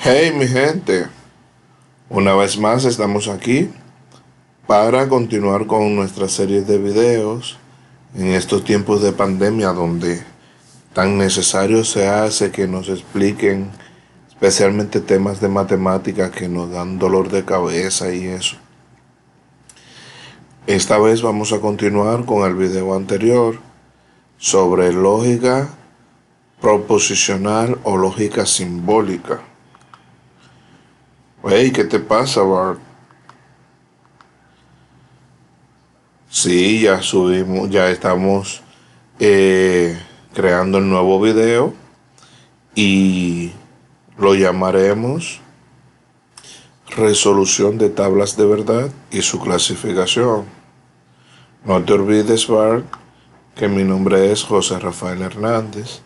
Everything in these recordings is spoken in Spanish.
Hey mi gente, una vez más estamos aquí para continuar con nuestra serie de videos en estos tiempos de pandemia donde tan necesario se hace que nos expliquen especialmente temas de matemáticas que nos dan dolor de cabeza y eso. Esta vez vamos a continuar con el video anterior sobre lógica proposicional o lógica simbólica. Hey, ¿qué te pasa, Bart? Sí, ya subimos, ya estamos creando el nuevo video y lo llamaremos resolución de tablas de verdad y su clasificación. No te olvides, Bart, que mi nombre es José Rafael Hernández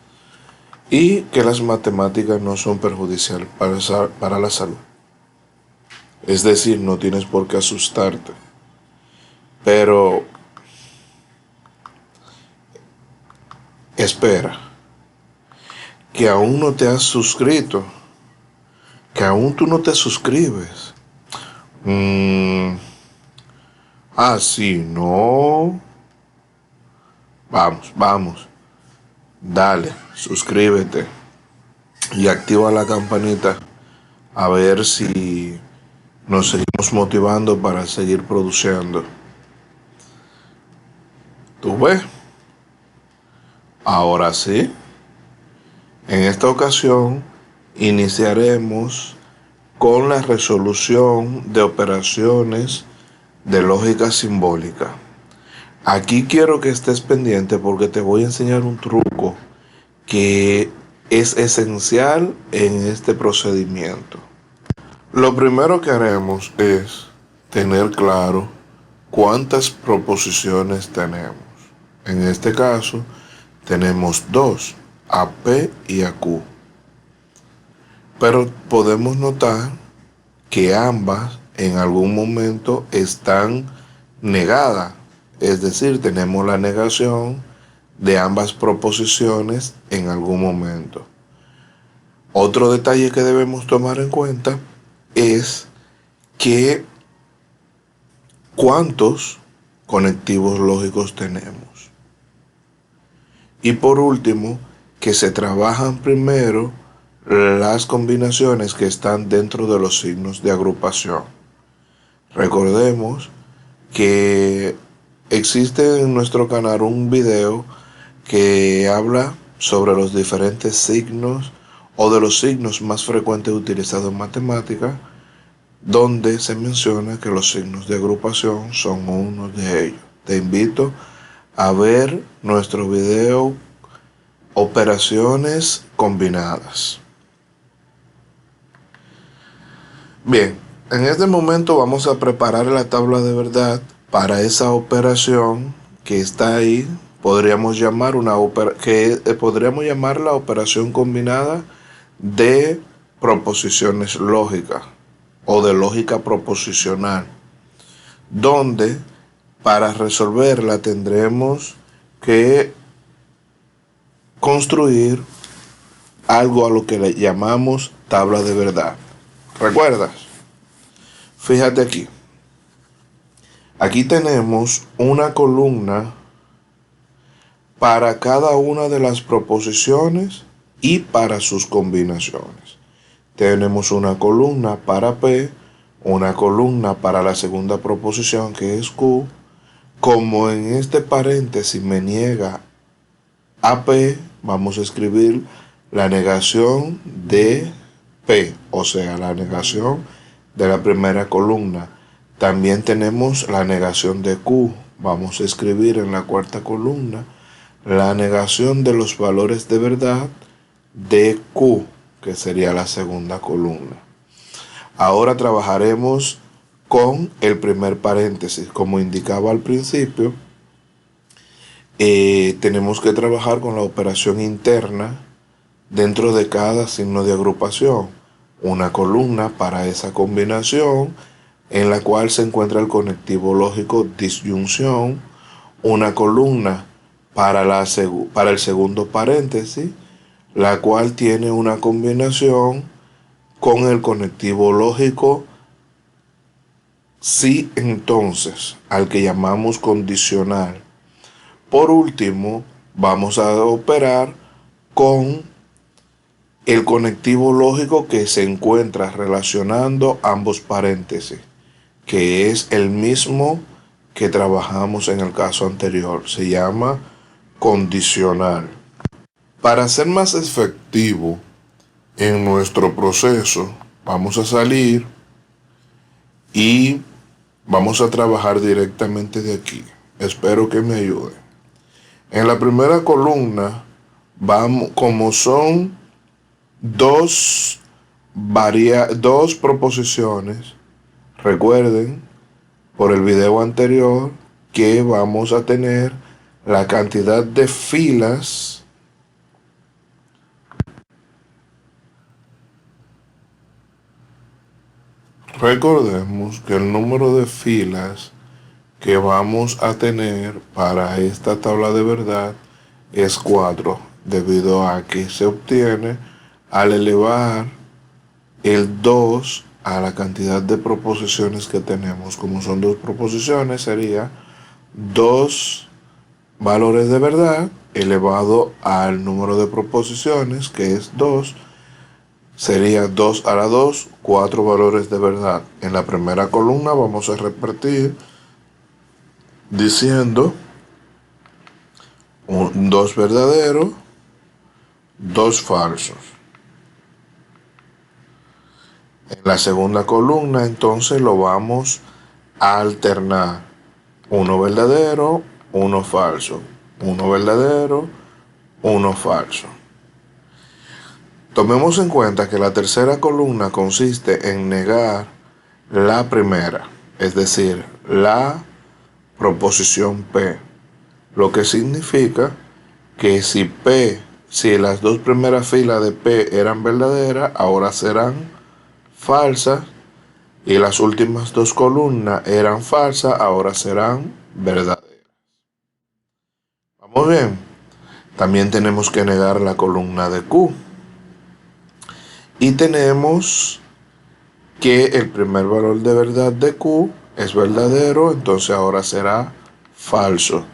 y que las matemáticas no son perjudiciales para la salud. Es decir, no tienes por qué asustarte. Pero espera, que aún no te has suscrito, que aún tú no te suscribes. Sí, no. Vamos. Dale, suscríbete y activa la campanita a ver si nos seguimos motivando para seguir produciendo. ¿Tú ves? Ahora sí. En esta ocasión iniciaremos con la resolución de operaciones de lógica simbólica. Aquí quiero que estés pendiente porque te voy a enseñar un truco que es esencial en este procedimiento. Lo primero que haremos es tener claro cuántas proposiciones tenemos. En este caso tenemos dos, AP y AQ. Pero podemos notar que ambas en algún momento están negadas. Es decir, tenemos la negación de ambas proposiciones en algún momento. Otro detalle que debemos tomar en cuenta es que cuántos conectivos lógicos tenemos. Y por último, que se trabajan primero las combinaciones que están dentro de los signos de agrupación. Recordemos que existe en nuestro canal un video que habla sobre los diferentes signos o de los signos más frecuentes utilizados en matemática, donde se menciona que los signos de agrupación son uno de ellos. Te invito a ver nuestro video operaciones combinadas. Bien, en este momento vamos a preparar la tabla de verdad para esa operación que está ahí. Podríamos llamar podríamos llamar la operación combinada de proposiciones lógicas o de lógica proposicional, donde para resolverla tendremos que construir algo a lo que le llamamos tabla de verdad. ¿Recuerdas? Fíjate aquí. Aquí tenemos una columna para cada una de las proposiciones y para sus combinaciones. Tenemos una columna para P, una columna para la segunda proposición que es Q. Como en este paréntesis me niega AP, vamos a escribir la negación de P, o sea, la negación de la primera columna. También tenemos la negación de Q. Vamos a escribir en la cuarta columna la negación de los valores de verdad de Q, que sería la segunda columna. Ahora trabajaremos con el primer paréntesis. Como indicaba al principio, tenemos que trabajar con la operación interna dentro de cada signo de agrupación. Una columna para esa combinación en la cual se encuentra el conectivo lógico disyunción. Una columna para el segundo paréntesis, la cual tiene una combinación con el conectivo lógico sí entonces, al que llamamos condicional. Por último, vamos a operar con el conectivo lógico que se encuentra relacionando ambos paréntesis, que es el mismo que trabajamos en el caso anterior. Se llama condicional. Para ser más efectivo en nuestro proceso, vamos a salir y vamos a trabajar directamente de aquí. Espero que me ayude. En la primera columna, vamos, como son dos proposiciones, recuerden por el video anterior que vamos a tener la cantidad de filas recordemos que el número de filas que vamos a tener para esta tabla de verdad es 4, debido a que se obtiene al elevar el 2 a la cantidad de proposiciones que tenemos. Como son dos proposiciones, sería 2 valores de verdad elevado al número de proposiciones, que es 2. Sería 2 a la 2, 4 valores de verdad. En la primera columna vamos a repetir diciendo 2 verdaderos, 2 falsos. En la segunda columna entonces lo vamos a alternar. 1 verdadero, 1 falso. 1 verdadero, 1 falso. Tomemos en cuenta que la tercera columna consiste en negar la primera, es decir, la proposición P, lo que significa que si las dos primeras filas de P eran verdaderas, ahora serán falsas, y las últimas dos columnas eran falsas, ahora serán verdaderas. ¿Vamos bien? También tenemos que negar la columna de Q. Y tenemos que el primer valor de verdad de Q es verdadero, entonces ahora será falso.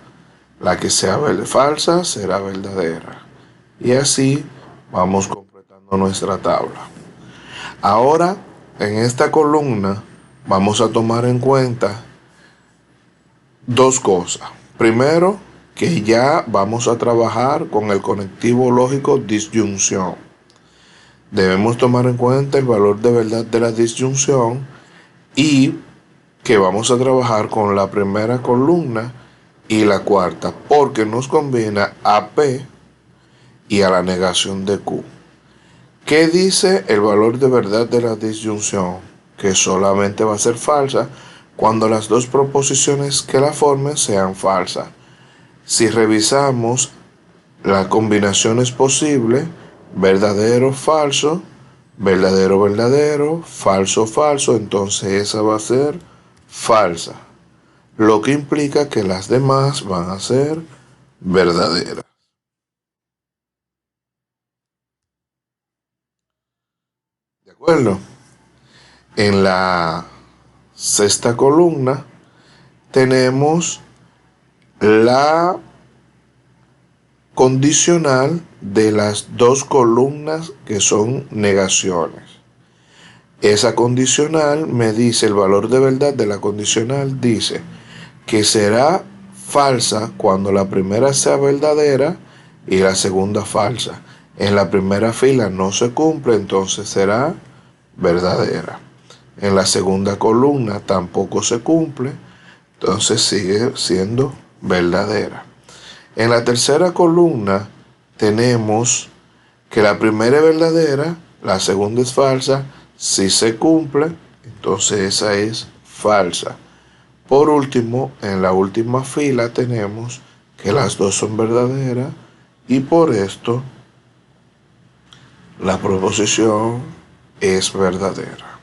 La que sea falsa será verdadera. Y así vamos completando nuestra tabla. Ahora, en esta columna, vamos a tomar en cuenta dos cosas. Primero, que ya vamos a trabajar con el conectivo lógico disyunción. Debemos tomar en cuenta el valor de verdad de la disyunción y que vamos a trabajar con la primera columna y la cuarta, porque nos combina a P y a la negación de Q. ¿Qué dice el valor de verdad de la disyunción? Que solamente va a ser falsa cuando las dos proposiciones que la formen sean falsas. Si revisamos las combinaciones posibles, verdadero, falso, verdadero, verdadero, falso, falso, entonces esa va a ser falsa, lo que implica que las demás van a ser verdaderas. ¿De acuerdo? En la sexta columna tenemos la condicional de las dos columnas que son negaciones. Esa condicional me dice, el valor de verdad de la condicional dice que será falsa cuando la primera sea verdadera y la segunda falsa. En la primera fila no se cumple, entonces será verdadera. En la segunda columna tampoco se cumple, entonces sigue siendo verdadera. En la tercera columna tenemos que la primera es verdadera, la segunda es falsa. Si se cumple, entonces esa es falsa. Por último, en la última fila tenemos que las dos son verdaderas y por esto la proposición es verdadera.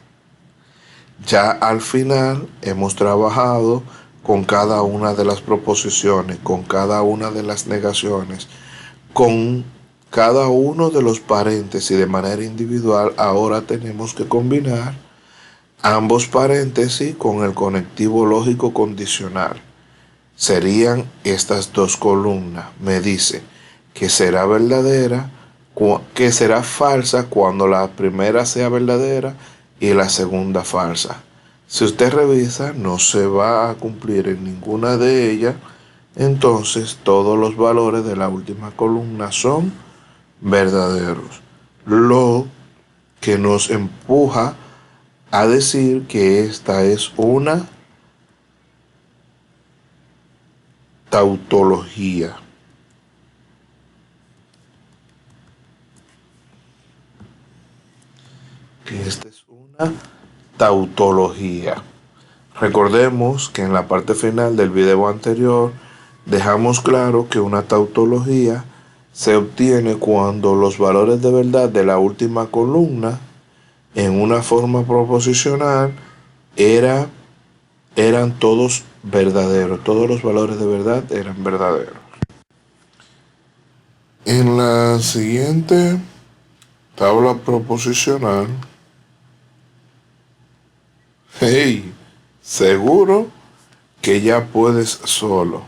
Ya al final hemos trabajado con cada una de las proposiciones, con cada una de las negaciones, con cada uno de los paréntesis de manera individual, ahora tenemos que combinar ambos paréntesis con el conectivo lógico condicional. Serían estas dos columnas. Me dice que será verdadera, que será falsa cuando la primera sea verdadera y la segunda falsa. Si usted revisa, no se va a cumplir en ninguna de ellas. Entonces todos los valores de la última columna son verdaderos. Lo que nos empuja a decir que esta es una tautología. Que esta es una tautología. Recordemos que en la parte final del video anterior dejamos claro que una tautología se obtiene cuando los valores de verdad de la última columna en una forma proposicional eran todos verdaderos, todos los valores de verdad eran verdaderos. En la siguiente tabla proposicional, hey, seguro que ya puedes solo.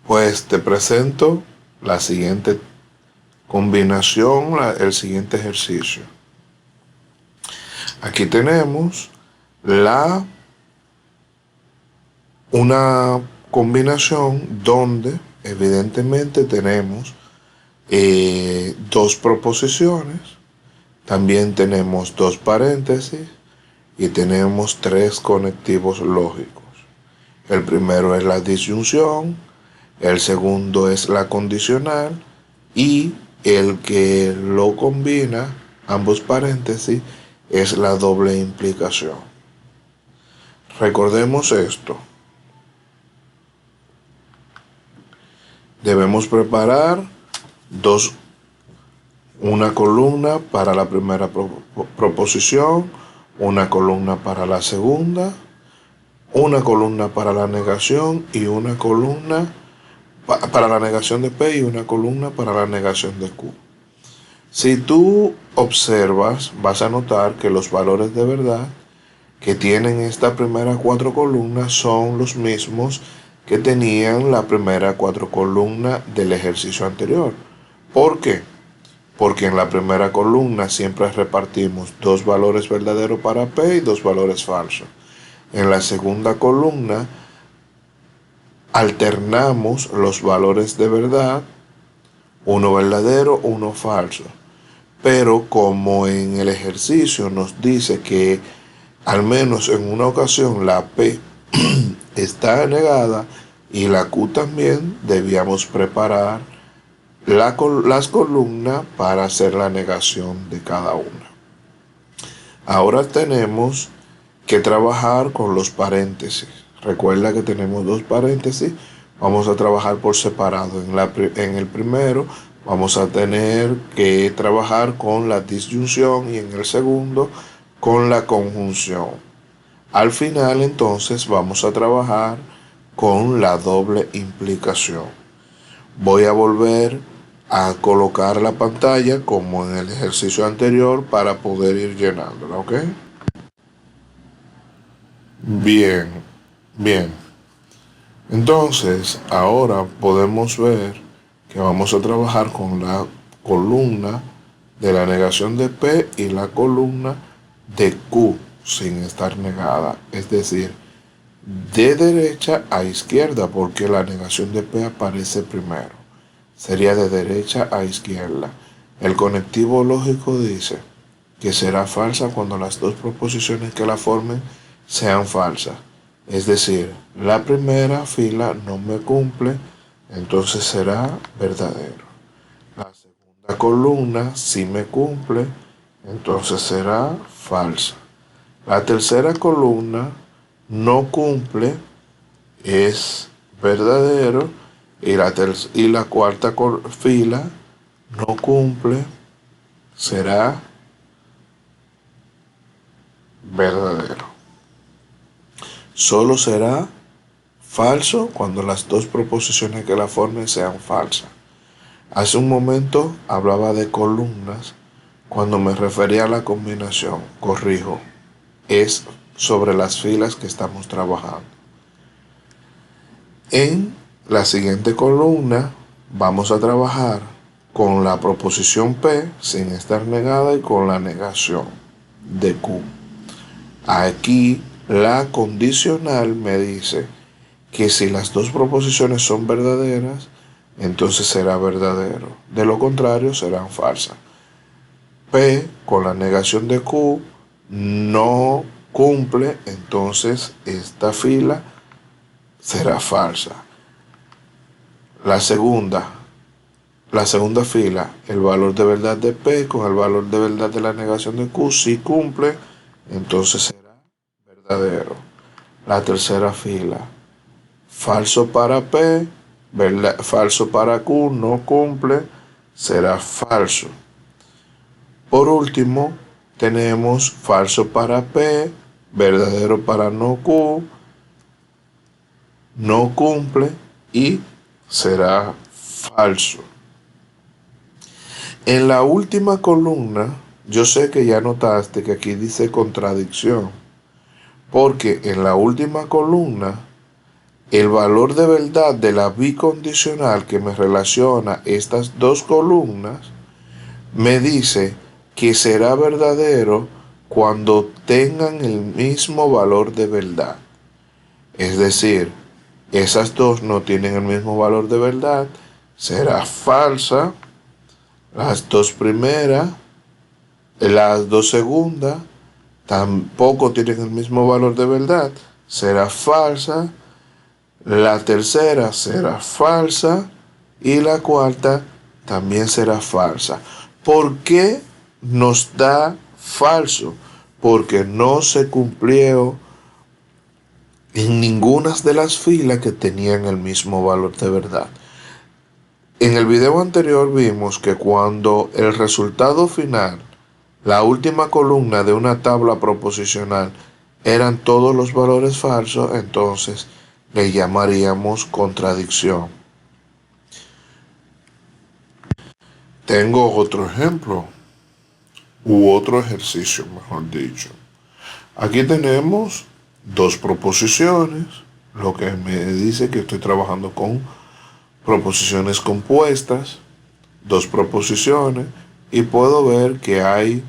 Pues te presento la siguiente combinación, el siguiente ejercicio. Aquí tenemos una combinación donde evidentemente tenemos dos proposiciones, también tenemos dos paréntesis y tenemos tres conectivos lógicos. El primero es la disyunción, el segundo es la condicional y el que lo combina, ambos paréntesis, es la doble implicación. Recordemos esto. Debemos preparar una columna para la primera proposición, una columna para la segunda, una columna para la negación y una columna para la negación de P y una columna para la negación de Q. Si tú observas, vas a notar que los valores de verdad que tienen estas primeras cuatro columnas son los mismos que tenían la primera cuatro columnas del ejercicio anterior. ¿Por qué? Porque en la primera columna siempre repartimos dos valores verdaderos para P y dos valores falsos. En la segunda columna alternamos los valores de verdad, uno verdadero, uno falso. Pero como en el ejercicio nos dice que al menos en una ocasión la P está negada y la Q también, debíamos preparar las columnas para hacer la negación de cada una. Ahora tenemos que trabajar con los paréntesis. Recuerda que tenemos dos paréntesis. Vamos a trabajar por separado. En el primero vamos a tener que trabajar con la disyunción y en el segundo con la conjunción. Al final entonces vamos a trabajar con la doble implicación. Voy a volver a colocar la pantalla como en el ejercicio anterior para poder ir llenándola, ¿ok? Bien, bien. Entonces, ahora podemos ver que vamos a trabajar con la columna de la negación de P y la columna de Q sin estar negada. Es decir, de derecha a izquierda porque la negación de P aparece primero. Sería de derecha a izquierda. El conectivo lógico dice que será falsa cuando las dos proposiciones que la formen sean falsas. Es decir, la primera fila no me cumple, entonces será verdadero. La segunda columna sí me cumple, entonces será falsa. La tercera columna no cumple, es verdadero. Y la cuarta fila no cumple, será verdadero. Solo será falso cuando las dos proposiciones que la formen sean falsas. Hace un momento hablaba de columnas cuando me refería a la combinación. Corrijo, es sobre las filas que estamos trabajando. En la siguiente columna vamos a trabajar con la proposición P sin estar negada y con la negación de Q. Aquí la condicional me dice que si las dos proposiciones son verdaderas, entonces será verdadero. De lo contrario, serán falsas. P con la negación de Q no cumple, entonces esta fila será falsa. La segunda fila, el valor de verdad de P con el valor de verdad de la negación de Q, si cumple, entonces será verdadero. La tercera fila, falso para P, falso para Q, no cumple, será falso. Por último, tenemos falso para P, verdadero para no Q, no cumple y será falso. En la última columna, yo sé que ya notaste que aquí dice contradicción, porque en la última columna, el valor de verdad de la bicondicional que me relaciona estas dos columnas, me dice que será verdadero cuando tengan el mismo valor de verdad. Es decir, esas dos no tienen el mismo valor de verdad, será falsa. Las dos primeras, las dos segundas, tampoco tienen el mismo valor de verdad, será falsa. La tercera será falsa y la cuarta también será falsa. ¿Por qué nos da falso? Porque no se cumplió en ninguna de las filas que tenían el mismo valor de verdad. En el video anterior vimos que cuando el resultado final, la última columna de una tabla proposicional, eran todos los valores falsos, entonces le llamaríamos contradicción. Tengo otro ejemplo, u otro ejercicio, mejor dicho. Aquí tenemos dos proposiciones, lo que me dice que estoy trabajando con proposiciones compuestas, dos proposiciones, y puedo ver que hay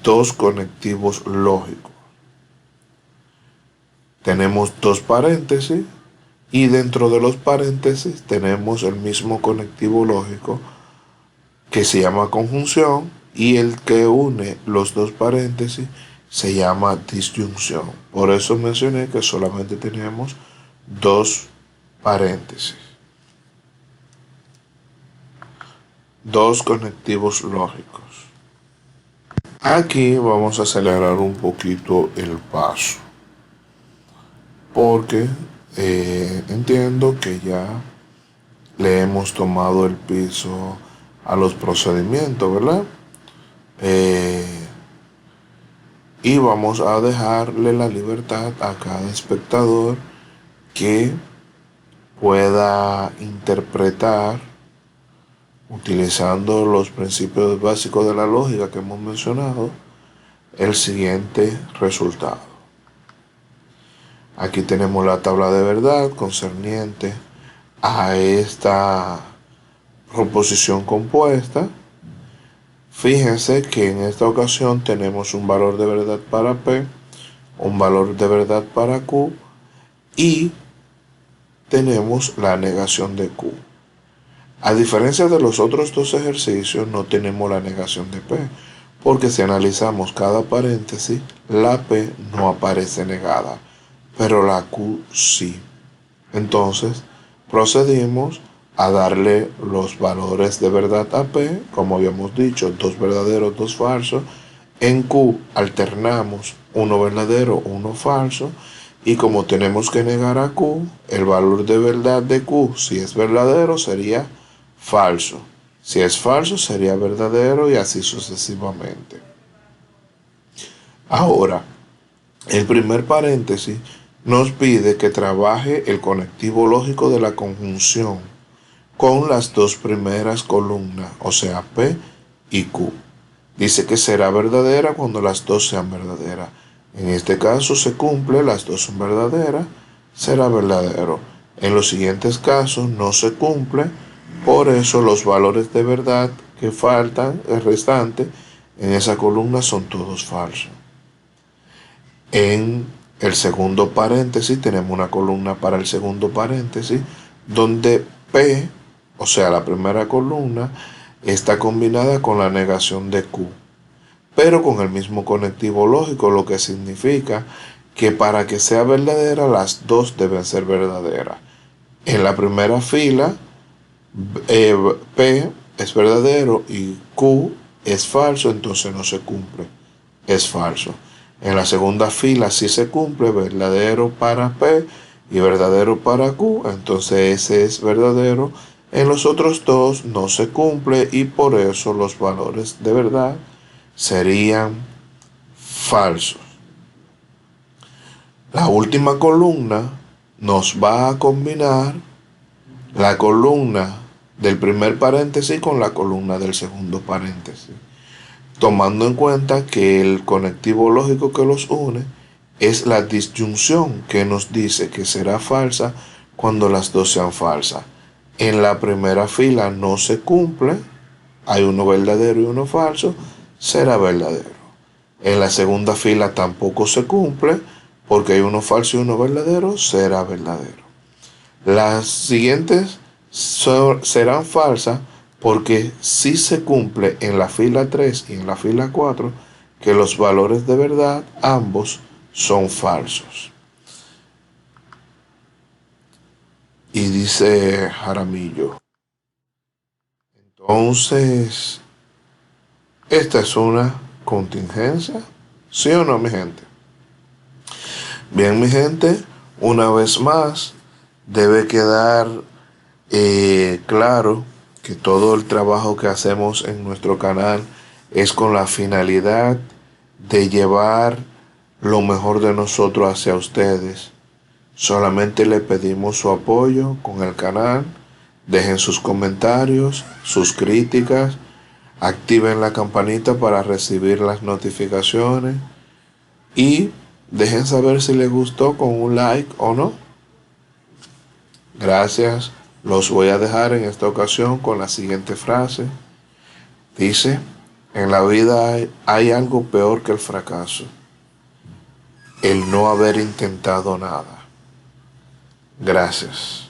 dos conectivos lógicos. Tenemos dos paréntesis y dentro de los paréntesis tenemos el mismo conectivo lógico que se llama conjunción y el que une los dos paréntesis se llama disyunción. Por eso mencioné que solamente tenemos dos paréntesis, dos conectivos lógicos. Aquí vamos a acelerar un poquito el paso porque entiendo que ya le hemos tomado el piso a los procedimientos, ¿verdad? Y vamos a dejarle la libertad a cada espectador que pueda interpretar utilizando los principios básicos de la lógica que hemos mencionado el siguiente resultado. Aquí tenemos la tabla de verdad concerniente a esta proposición compuesta. Fíjense que en esta ocasión tenemos un valor de verdad para P, un valor de verdad para Q y tenemos la negación de Q. A diferencia de los otros dos ejercicios, no tenemos la negación de P, porque si analizamos cada paréntesis, la P no aparece negada, pero la Q sí. Entonces, procedimos a darle los valores de verdad a P, como habíamos dicho, dos verdaderos, dos falsos. En Q alternamos uno verdadero, uno falso. Y como tenemos que negar a Q, el valor de verdad de Q, si es verdadero, sería falso. Si es falso, sería verdadero y así sucesivamente. Ahora, el primer paréntesis nos pide que trabaje el conectivo lógico de la conjunción. con las dos primeras columnas, o sea, P y Q. Dice que será verdadera cuando las dos sean verdaderas. En este caso se cumple, las dos son verdaderas, será verdadero. En los siguientes casos no se cumple, por eso los valores de verdad que faltan, el restante, en esa columna son todos falsos. En el segundo paréntesis tenemos una columna para el segundo paréntesis donde P, o sea, la primera columna, está combinada con la negación de Q, pero con el mismo conectivo lógico, lo que significa que para que sea verdadera las dos deben ser verdaderas. En la primera fila, P es verdadero y Q es falso, entonces no se cumple, es falso. En la segunda fila sí se cumple, verdadero para P y verdadero para Q, entonces ese es verdadero. En los otros dos no se cumple y por eso los valores de verdad serían falsos. La última columna nos va a combinar la columna del primer paréntesis con la columna del segundo paréntesis, tomando en cuenta que el conectivo lógico que los une es la disyunción que nos dice que será falsa cuando las dos sean falsas. En la primera fila no se cumple, hay uno verdadero y uno falso, será verdadero. En la segunda fila tampoco se cumple, porque hay uno falso y uno verdadero, será verdadero. Las siguientes serán falsas porque sí se cumple en la fila 3 y en la fila 4 que los valores de verdad ambos son falsos. Y dice Jaramillo, entonces, ¿esta es una contingencia? ¿Sí o no, mi gente? Bien, mi gente, una vez más, debe quedar claro que todo el trabajo que hacemos en nuestro canal es con la finalidad de llevar lo mejor de nosotros hacia ustedes. Solamente le pedimos su apoyo con el canal. Dejen sus comentarios, sus críticas, activen la campanita para recibir las notificaciones y dejen saber si les gustó con un like o no. Gracias. Los voy a dejar en esta ocasión con la siguiente frase. Dice, en la vida hay algo peor que el fracaso, el no haber intentado nada. Gracias.